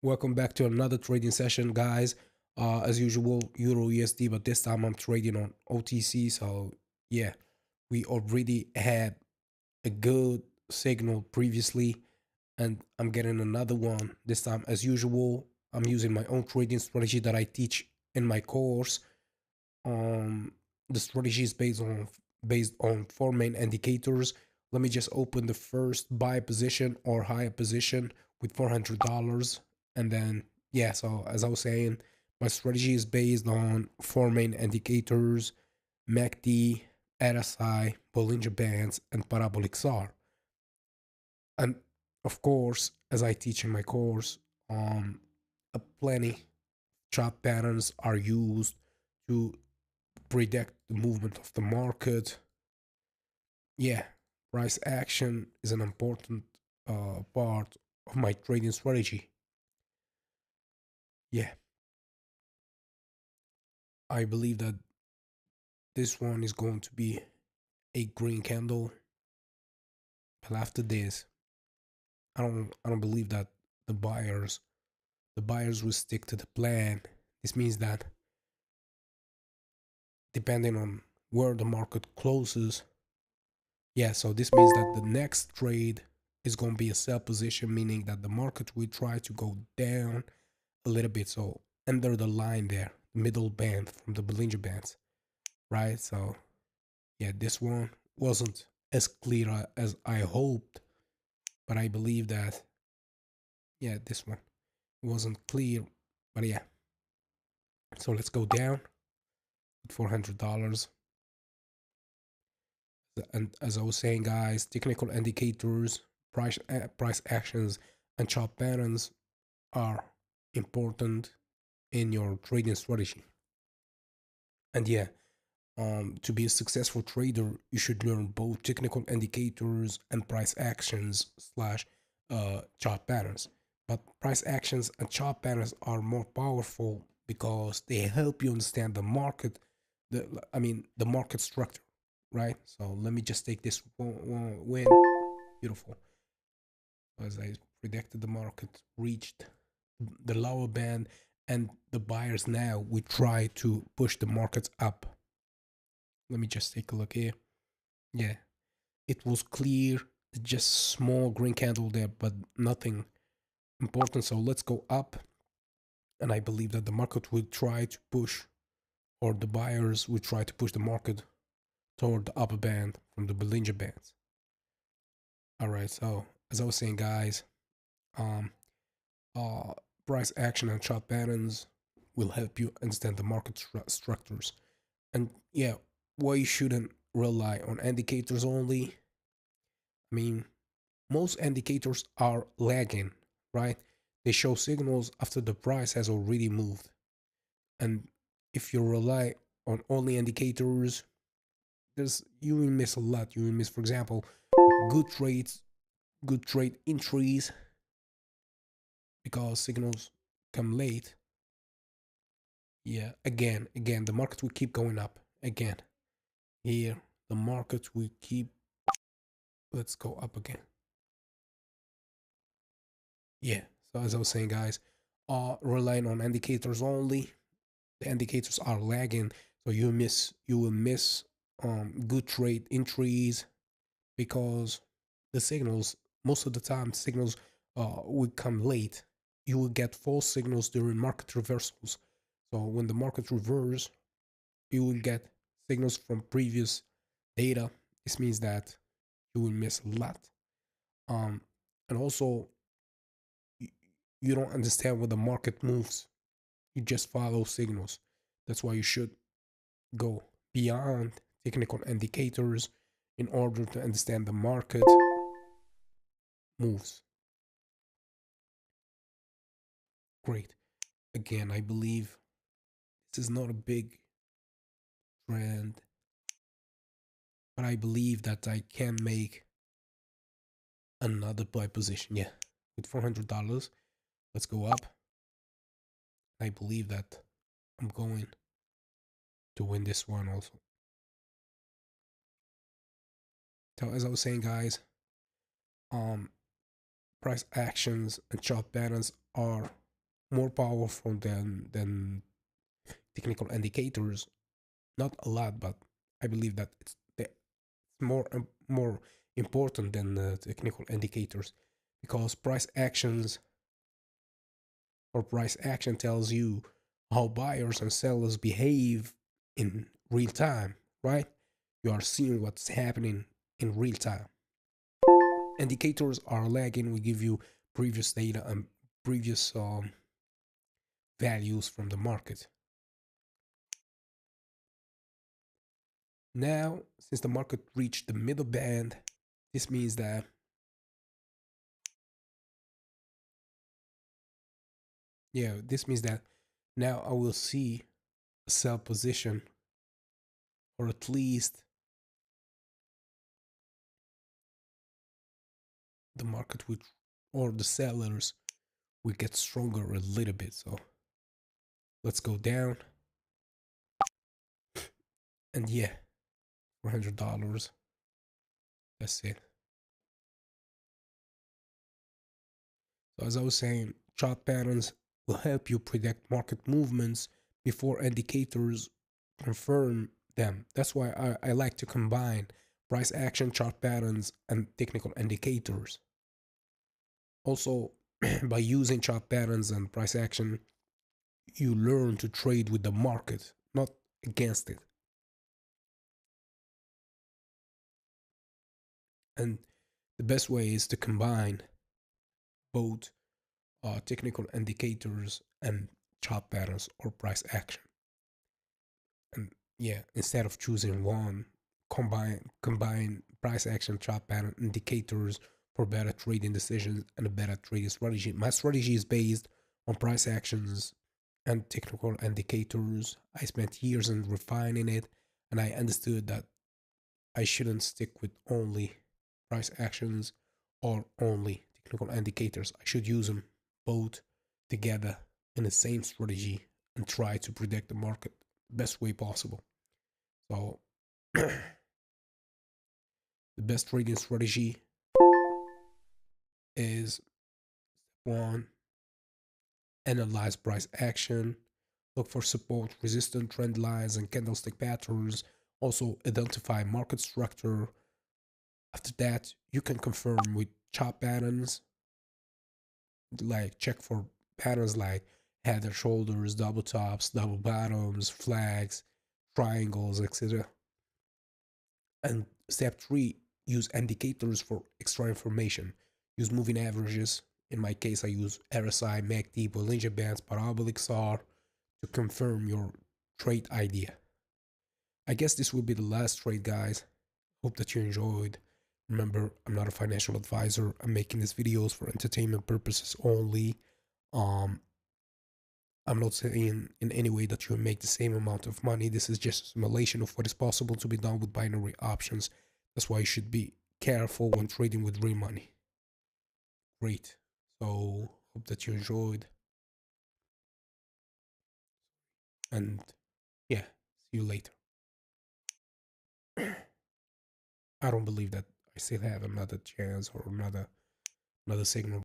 Welcome back to another trading session, guys. As usual, Euro USD, but this time I'm trading on OTC. So yeah, we already had a good signal previously, and I'm getting another one this time. As usual, I'm using my own trading strategy that I teach in my course. Um, the strategy is based on four main indicators. Let me just open the first buy position or higher position with $400, and then yeah. So as I was saying, my strategy is based on four main indicators: MACD, RSI, Bollinger Bands, and Parabolic SAR. And of course, as I teach in my course, plenty chart patterns are used to predict the movement of the market. Yeah, price action is an important part of my trading strategy. Yeah, I believe that this one is going to be a green candle, but after this, I don't believe that the buyers the buyers will stick to the plan. This means that depending on where the market closes, yeah, so this means that the next trade is going to be a sell position, meaning that the market will try to go down a little bit. So under the line there, middle band from the Bollinger Bands, right? So yeah, this one wasn't as clear as I hoped, but I believe that yeah, this one wasn't clear, but yeah. So let's go down with $400. And as I was saying, guys, technical indicators, price actions, and chart patterns are important in your trading strategy. And yeah, to be a successful trader, you should learn both technical indicators and price actions slash chart patterns. But price actions and chart patterns are more powerful because they help you understand the market, the market structure, right? So let me just take this one win. Beautiful. As I predicted, the market reached the lower band, and the buyers now we try to push the markets up. Let me just take a look here. Yeah, it was clear, just small green candle there, but nothing important. So let's go up, and I believe that the market will try to push, or the buyers will try to push the market toward the upper band from the Bollinger Bands. All right, so as I was saying, guys, um, uh, price action and chart patterns will help you understand the market structures. And yeah, why you shouldn't rely on indicators only. I mean, most indicators are lagging, right? They show signals after the price has already moved. And if you rely on only indicators, there's you will miss a lot. You will miss, for example, good trades, good trade entries because signals come late. Yeah, again, the market will keep going up. Again, here, the market will keep, let's go up again. Yeah, so as I was saying, guys, relying on indicators only, the indicators are lagging, so you will miss good trade entries because the signals, most of the time signals will come late. You will get false signals during market reversals. So when the market reverses, you will get signals from previous data. This means that you will miss a lot. Um, and also you don't understand what the market moves. You just follow signals. That's why you should go beyond technical indicators in order to understand the market moves. Great. Again, I believe this is not a big trend, but I believe that I can make another buy position. Yeah, with $400, let's go up. I believe that I'm going to win this one also. So as I was saying, guys, um, price actions and chart patterns are more powerful than technical indicators. Not a lot, but I believe that it's more important than technical indicators, because price action tells you how buyers and sellers behave in real time, right? You are seeing what's happening in real time. Indicators are lagging. We give you previous data and previous values from the market. Now, since the market reached the middle band, this means that this means that now I will see a sell position, or at least the market would, or the sellers will get stronger a little bit. So let's go down, and $400. That's it. So as I was saying, chart patterns will help you predict market movements before indicators confirm them. That's why I like to combine price action, chart patterns, and technical indicators. Also, by using chart patterns and price action, you learn to trade with the market, not against it. And the best way is to combine both technical indicators and chart patterns or price action. And instead of choosing one, combine price action, chart pattern, indicators for better trading decisions and a better trading strategy. My strategy is based on price actions and technical indicators. I spent years in refining it, and I understood that I shouldn't stick with only price actions or only technical indicators. I should use them both together in the same strategy and try to predict the market best way possible. So the best trading strategy is one, analyze price action, look for support, resistance, trend lines, and candlestick patterns. Also identify market structure. After that, you can confirm with chart patterns, like check for patterns like head and shoulders, double tops, double bottoms, flags, triangles, etc. And step three, use indicators for extra information. Use moving averages. In my case, I use RSI, MACD, Bollinger Bands, Parabolic SAR to confirm your trade idea. I guess this will be the last trade, guys. Hope that you enjoyed. Remember, I'm not a financial advisor. I'm making these videos for entertainment purposes only. Um, I'm not saying in any way that you'll make the same amount of money. This is just a simulation of what is possible to be done with binary options. That's why you should be careful when trading with real money. Great. So, hope that you enjoyed. And see you later. I don't believe that I still have another chance or another signal.